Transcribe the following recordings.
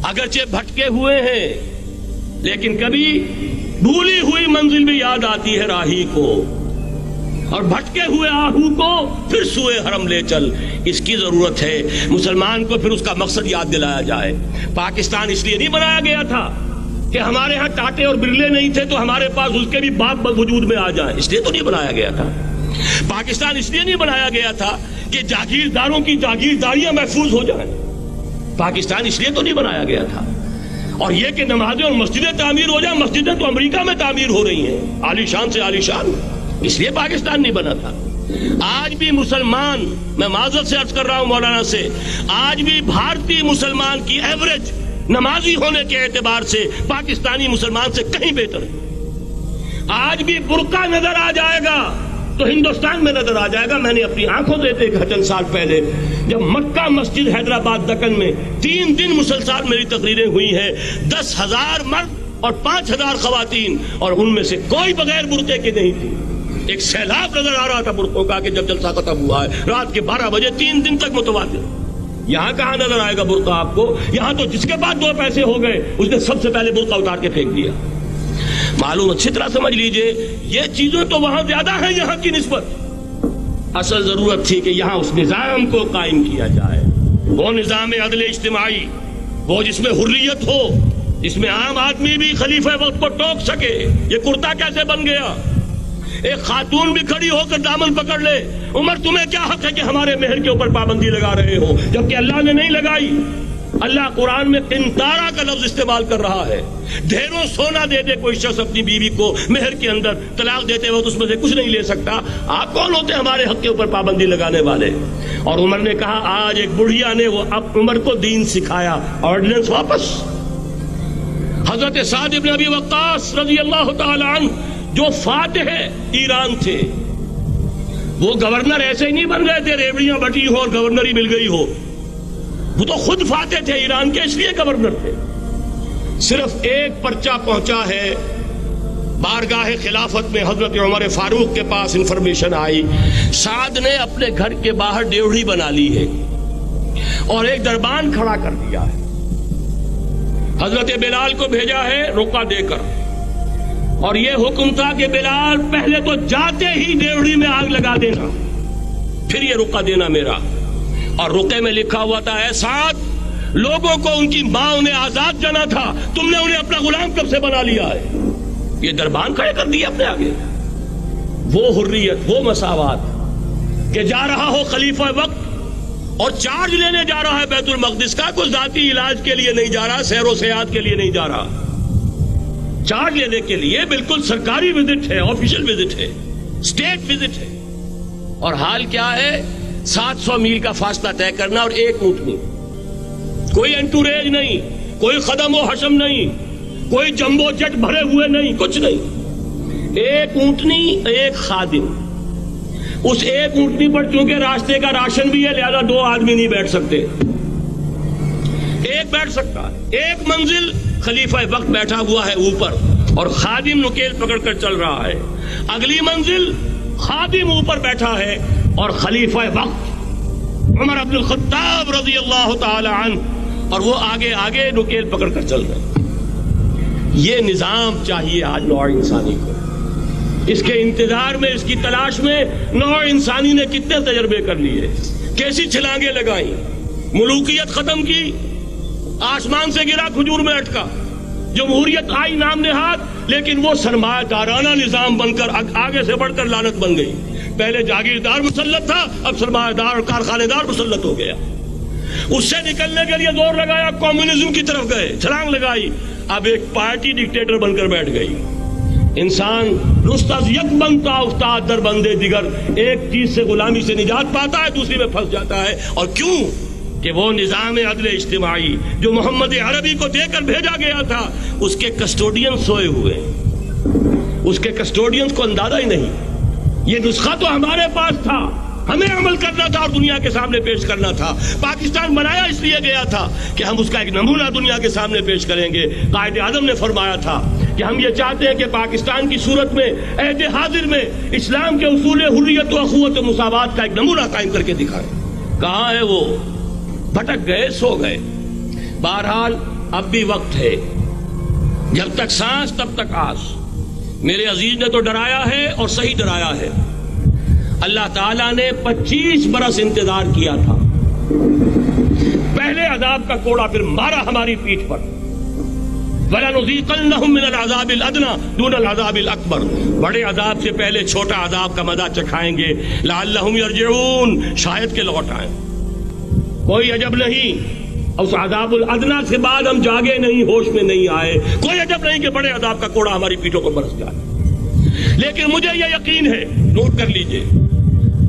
اگرچہ بھٹکے ہوئے ہیں لیکن کبھی بھولی ہوئی منزل بھی یاد آتی ہے راہی کو، اور بھٹکے ہوئے آہو کو پھر سوئے حرم لے چل۔ اس کی ضرورت ہے مسلمان کو پھر اس کا مقصد یاد دلایا جائے۔ پاکستان اس لیے نہیں بنایا گیا تھا کہ ہمارے ہاں ٹاٹے اور برلے نہیں تھے تو ہمارے پاس اس کے بھی باپ وجود میں آ جائیں، اس لیے تو نہیں بنایا گیا تھا۔ پاکستان اس لیے نہیں بنایا گیا تھا کہ جاگیرداروں کی جاگیرداریاں محفوظ ہو جائیں، پاکستان اس لیے تو نہیں بنایا گیا تھا۔ اور یہ کہ نمازیں اور مسجدیں تعمیر ہو جائیں، مسجدیں تو امریکہ میں تعمیر ہو رہی ہیں عالی شان سے عالی شان، اس لیے پاکستان نہیں بنا تھا۔ آج بھی مسلمان، میں معذرت سے عرض کر رہا ہوں مولانا سے، آج بھی بھارتی مسلمان کی ایوریج نمازی ہونے کے اعتبار سے پاکستانی مسلمان سے کہیں بہتر ہے۔ آج بھی برقع نظر آ جائے گا تو ہندوستان میں نظر آ جائے گا۔ میں نے اپنی آنکھوں سے دیکھا چند سال پہلے جب مکہ مسجد حیدرآباد دکن میں 3 دن مسلسل میری تقریریں ہوئی ہیں، 10,000 مرد اور 5,000 خواتین، اور ان میں سے کوئی بغیر برقعے کے نہیں تھی۔ ایک سیلاب نظر آ رہا تھا برقعوں کا کہ جب جلسہ ختم ہوا ہے رات کے 12 بجے 3 دن تک متواتر۔ یہاں کہاں نظر آئے گا برقع آپ کو؟ یہاں تو جس کے پاس 2 پیسے ہو گئے اس نے سب سے پہلے برقع اتار کے پھینک دیا۔ معلوم اچھی طرح سمجھ لیجئے یہ چیزیں تو وہاں زیادہ ہیں یہاں کی نسبت۔ اصل ضرورت تھی کہ یہاں اس نظام کو قائم کیا جائے، وہ نظام عدل اجتماعی، وہ جس میں حریت ہو، جس میں عام آدمی بھی خلیفہ وقت کو ٹوک سکے۔ یہ کرتا کیسے بن گیا؟ ایک خاتون بھی کھڑی ہو کر دامن پکڑ لے، عمر تمہیں کیا حق ہے کہ ہمارے مہر کے اوپر پابندی لگا رہے ہو، جبکہ اللہ نے نہیں لگائی۔ اللہ قرآن میں قنطارہ کا لفظ استعمال کر رہا ہے۔ ڈھیروں سونا دے دے کوئی شخص اپنی بیوی کو مہر کے اندر، طلاق دیتے وقت اس میں سے کچھ نہیں لے سکتا۔ آپ کون ہوتے ہمارے حق کے اوپر پابندی لگانے والے؟ اور عمر نے کہا آج ایک بڑھیا نے وہ اب عمر کو دین سکھایا، آرڈیننس واپس۔ حضرت سعد بن ابی وقاص رضی اللہ تعالی عنہ جو فاتح ایران تھے، وہ گورنر ایسے ہی نہیں بن گئے تھے ریوڑیاں بٹی ہو اور گورنر ہی مل گئی ہو، وہ تو خود فاتح تھے ایران کے، اس لیے گورنر تھے۔ صرف ایک پرچہ پہنچا ہے بارگاہ خلافت میں، حضرت عمر فاروق کے پاس انفارمیشن آئی سعد نے اپنے گھر کے باہر ڈیوڑی بنا لی ہے اور ایک دربان کھڑا کر دیا ہے۔ حضرت بلال کو بھیجا ہے رقعہ دے کر، اور یہ حکم تھا کہ بلال پہلے تو جاتے ہی ڈیوڑی میں آگ لگا دینا، پھر یہ رقعہ دینا میرا۔ اور رقعے میں لکھا ہوا تھا اے سعد، لوگوں کو ان کی ماں نے آزاد جانا تھا، تم نے انہیں اپنا غلام کب سے بنا لیا ہے؟ یہ دربان کھڑے کر دیا اپنے آگے۔ وہ حریت، وہ مساوات کہ جا رہا ہو خلیفہ وقت اور چارج لینے جا رہا ہے بیت المقدس کا، کوئی ذاتی علاج کے لیے نہیں جا رہا، سیر و سیاحت کے لیے نہیں جا رہا، چارج لینے کے لیے بالکل سرکاری وزٹ ہے، آفیشل وزٹ ہے، اسٹیٹ وزٹ ہے۔ اور حال کیا ہے؟ 700 میل کا فاصلہ طے کرنا اور ایک اونٹنی، کوئی انٹوریج نہیں، کوئی خدم و حشم نہیں، کوئی جمبو جٹ بھرے ہوئے نہیں، کچھ نہیں، ایک اونٹنی ایک خادم۔ اس ایک اونٹنی پر چونکہ راستے کا راشن بھی ہے لہذا 2 آدمی نہیں بیٹھ سکتے، ایک بیٹھ سکتا ہے۔ ایک منزل خلیفہ وقت بیٹھا ہوا ہے اوپر اور خادم نکیل پکڑ کر چل رہا ہے، اگلی منزل خادم اوپر بیٹھا ہے اور خلیفہ وقت عمر بن الخطاب رضی اللہ تعالی عنہ اور وہ آگے آگے نکیل پکڑ کر چل رہے ہیں۔ یہ نظام چاہیے آج نوع انسانی کو۔ اس کے انتظار میں، اس کی تلاش میں نوع انسانی نے کتنے تجربے کر لیے، کیسی چھلانگیں لگائیں، ملوکیت ختم کی، آسمان سے گرا کھجور میں اٹکا، جمہوریت آئی نام نہاد، لیکن وہ سرمایہ دارانہ نظام بن کر آگے سے بڑھ کر لعنت بن گئی۔ پہلے جاگیردار مسلط تھا، اب سرمایہ دار اور کارخانے دار مسلط ہو گیا۔ اس سے نکلنے کے لیے زور لگایا، کمیونزم کی طرف گئے، چھلانگ لگائی، اب ایک پارٹی ڈکٹیٹر بن کر بیٹھ گئی۔ انسان رست از یک بنتا افتاد در بندے دیگر، ایک چیز سے غلامی سے نجات پاتا ہے دوسری میں پھنس جاتا ہے۔ اور کیوں؟ کہ وہ نظام عدل اجتماعی جو محمد عربی کو دے کر بھیجا گیا تھا، اس کے کسٹوڈین سوئے ہوئے، اس کے کسٹوڈینز کو اندازہ ہی نہیں۔ یہ نسخہ تو ہمارے پاس تھا، ہمیں عمل کرنا تھا اور دنیا کے سامنے پیش کرنا تھا۔ پاکستان بنایا اس لیے گیا تھا کہ ہم اس کا ایک نمونہ دنیا کے سامنے پیش کریں گے۔ قائد اعظم نے فرمایا تھا کہ ہم یہ چاہتے ہیں کہ پاکستان کی صورت میں عہد حاضر میں اسلام کے اصول حریت و اخوت و مساوات کا ایک نمونہ قائم کر کے دکھائیں۔ کہاں ہے وہ؟ بھٹک گئے، سو گئے۔ بہرحال اب بھی وقت ہے، جب تک سانس تب تک آس۔ میرے عزیز نے تو ڈرایا ہے اور صحیح ڈرایا ہے۔ اللہ تعالیٰ نے 25 برس انتظار کیا تھا، پہلے عذاب کا کوڑا پھر مارا ہماری پیٹھ پر۔ وَلَنُذِيقَنَّهُم مِّنَ الْعَذَابِ الْأَدْنَىٰ دُونَ الْعَذَابِ الْأَكْبَرِ، بڑے عذاب سے پہلے چھوٹا عذاب کا مزہ چکھائیں گے، لَعَلَّهُمْ يَرْجِعُونَ، شاید کہ لوٹ آئیں۔ کوئی عجب نہیں اس عذاب الادنا کے بعد ہم جاگے نہیں، ہوش میں نہیں آئے، کوئی عجب نہیں کہ بڑے عذاب کا کوڑا ہماری پیٹھوں پر برس جائے۔ لیکن مجھے یہ یقین ہے، نوٹ کر لیجئے،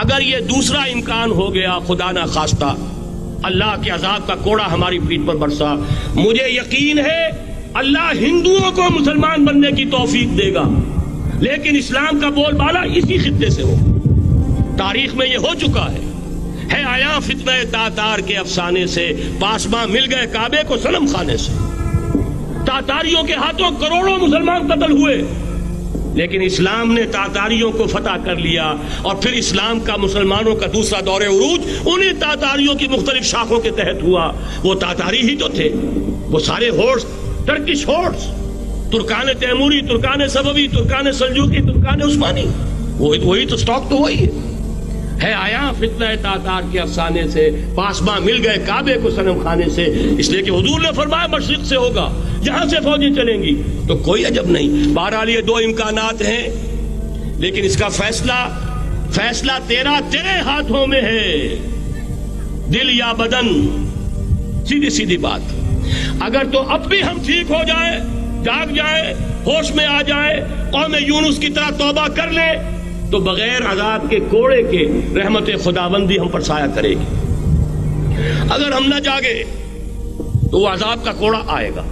اگر یہ دوسرا امکان ہو گیا، خدا نہ خواستہ اللہ کے عذاب کا کوڑا ہماری پیٹھ پر برسا، مجھے یقین ہے اللہ ہندوؤں کو مسلمان بننے کی توفیق دے گا، لیکن اسلام کا بول بالا اسی خطے سے ہو۔ تاریخ میں یہ ہو چکا ہے آیا فتنہ تاتار کے افسانے سے، پاسباں مل گئے کعبے کو صنم خانے سے۔ تاتاریوں کے ہاتھوں کروڑوں مسلمان قتل ہوئے، لیکن اسلام نے تاتاریوں کو فتح کر لیا، اور پھر اسلام کا مسلمانوں کا دوسرا دور عروج انہیں تاتاریوں کی مختلف شاخوں کے تحت ہوا۔ وہ تاتاری ہی تو تھے، وہ سارے ہورس، ٹرکش ہورس، ترکان تیموری، ترکان صفوی، ترکان سلجوقی، ترکان عثمانی، وہی تو سٹاک تو وہی ہے آیا فتنہ تاتار کے افسانے سے، پاسباں مل گئے کعبے کو صنم خانے سے، اس لیے کہ حضور نے فرمایا مشرق سے ہوگا، جہاں سے فوجیں چلیں گی، تو کوئی عجب نہیں۔ بہرحال یہ دو امکانات ہیں، لیکن اس کا فیصلہ تیرے ہاتھوں میں ہے، دل یا بدن، سیدھی بات۔ اگر تو اب بھی ہم ٹھیک ہو جائیں، جاگ جائیں، ہوش میں آ جائیں، قوم یونس کی طرح توبہ کر لیں، تو بغیر عذاب کے کوڑے کے رحمت خداوندی ہم پر سایہ کرے گی۔ اگر ہم نہ جاگے تو وہ عذاب کا کوڑا آئے گا۔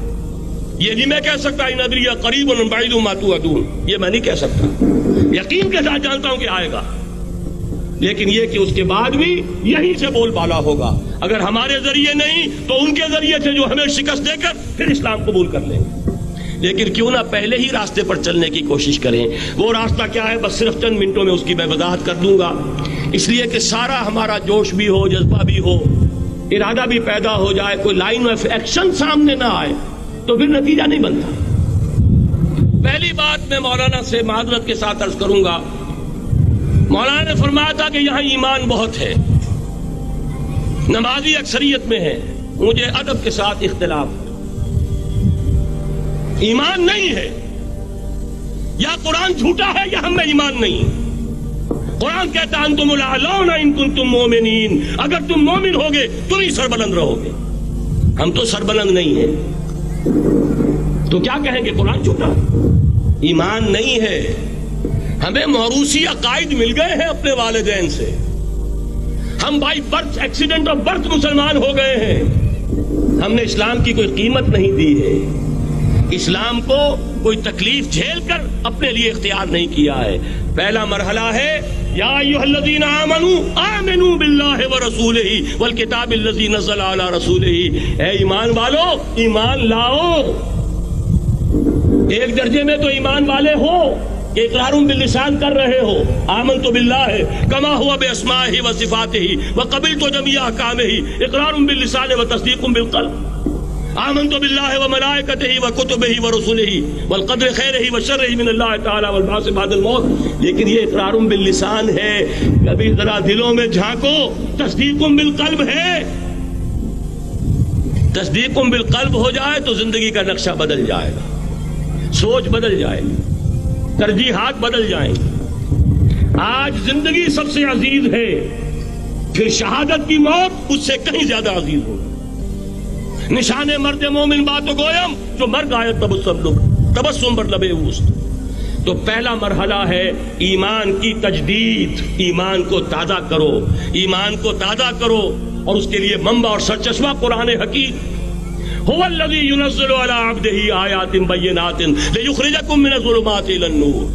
یہ نہیں میں کہہ سکتا ان ادری قریب بعید ما توعدون، یہ میں نہیں کہہ سکتا، یقین کے ساتھ جانتا ہوں کہ آئے گا، لیکن یہ کہ اس کے بعد بھی یہیں سے بول بالا ہوگا۔ اگر ہمارے ذریعے نہیں تو ان کے ذریعے سے، جو ہمیں شکست دے کر پھر اسلام قبول کر لیں گے۔ لیکن کیوں نہ پہلے ہی راستے پر چلنے کی کوشش کریں۔ وہ راستہ کیا ہے، بس صرف چند منٹوں میں اس کی میں وضاحت کر دوں گا، اس لیے کہ سارا ہمارا جوش بھی ہو، جذبہ بھی ہو، ارادہ بھی پیدا ہو جائے، کوئی لائن آف ایکشن سامنے نہ آئے تو پھر نتیجہ نہیں بنتا۔ پہلی بات میں مولانا سے معذرت کے ساتھ عرض کروں گا، مولانا نے فرمایا تھا کہ یہاں ایمان بہت ہے، نمازی اکثریت میں ہے، مجھے ادب کے ساتھ اختلاف، ایمان نہیں ہے، یا قرآن جھوٹا ہے یا ہم میں ایمان نہیں۔ قرآن کہتا انتم الاعلون ان کنتم مومنین، اگر تم مومن ہوگے تم ہی سربلند رہو گے، ہم تو سربلند نہیں ہیں، تو کیا کہیں گے قرآن جھوٹا، ایمان نہیں ہے۔ ہمیں موروثی عقائد مل گئے ہیں اپنے والدین سے، ہم by birth, accident of birth مسلمان ہو گئے ہیں، ہم نے اسلام کی کوئی قیمت نہیں دی ہے، اسلام کو کوئی تکلیف جھیل کر اپنے لیے اختیار نہیں کیا ہے۔ پہلا مرحلہ ہے یا ایھا الذین آمنوا آمنوا باللہ ورسولہ والکتاب الذی نزل علی رسولہ، اے ایمان والو ایمان لاؤ۔ ایک درجے میں تو ایمان والے ہو کہ اقرار باللسان کر رہے ہو، آمنت باللہ کما ہوا باسمائہ وصفاتہ وقبلت جمیع احکامہ، اقرار باللسان وتصدیق بالقلب۔ آمنت باللہ وملائکتہ وکتبہ ورسلہ والقدر خیرہ وشرہ من اللہ تعالی والبعث بعد الموت، لیکن یہ اقرار باللسان ہے، کبھی ذرا دلوں میں جھانکو، تصدیق بالقلب ہے۔ تصدیق بالقلب ہو جائے تو زندگی کا نقشہ بدل جائے گا، سوچ بدل جائے گی، ترجیحات بدل جائیں گی۔ آج زندگی سب سے عزیز ہے، پھر شہادت کی موت اس سے کہیں زیادہ عزیز ہوگی۔ نشان مرد مومن بات گویم جو مر گائے تبسم بر لبے اوست۔ تو پہلا مرحلہ ہے ایمان کی تجدید، ایمان کو تازہ کرو، ایمان کو تازہ کرو، اور اس کے لیے منبع اور سرچشمہ قرآن حکیم۔ هو الذی ينزل علی عبدہ آیات بینات لیخرجکم من الظلمات الی النور۔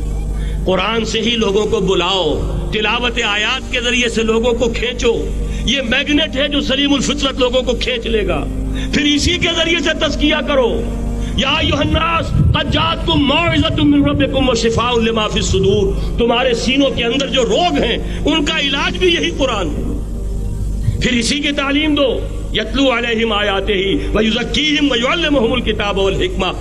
قرآن سے ہی لوگوں کو بلاؤ، تلاوت آیات کے ذریعے سے لوگوں کو کھینچو، یہ میگنیٹ ہے جو سلیم الفطرت لوگوں کو کھینچ لے گا، پھر اسی کے ذریعے سے تزکیہ کرو۔ یا ایھا الناس قد جاءتکم موعظۃ من ربکم وشفاء لما فی الصدور، تمہارے سینوں کے اندر جو روگ ہیں ان کا علاج بھی یہی قرآن ہے، پھر اسی کی تعلیم دو۔ یتلو علیہم آیاتہ ویزکیہم ویعلمہم الکتاب والحکمہ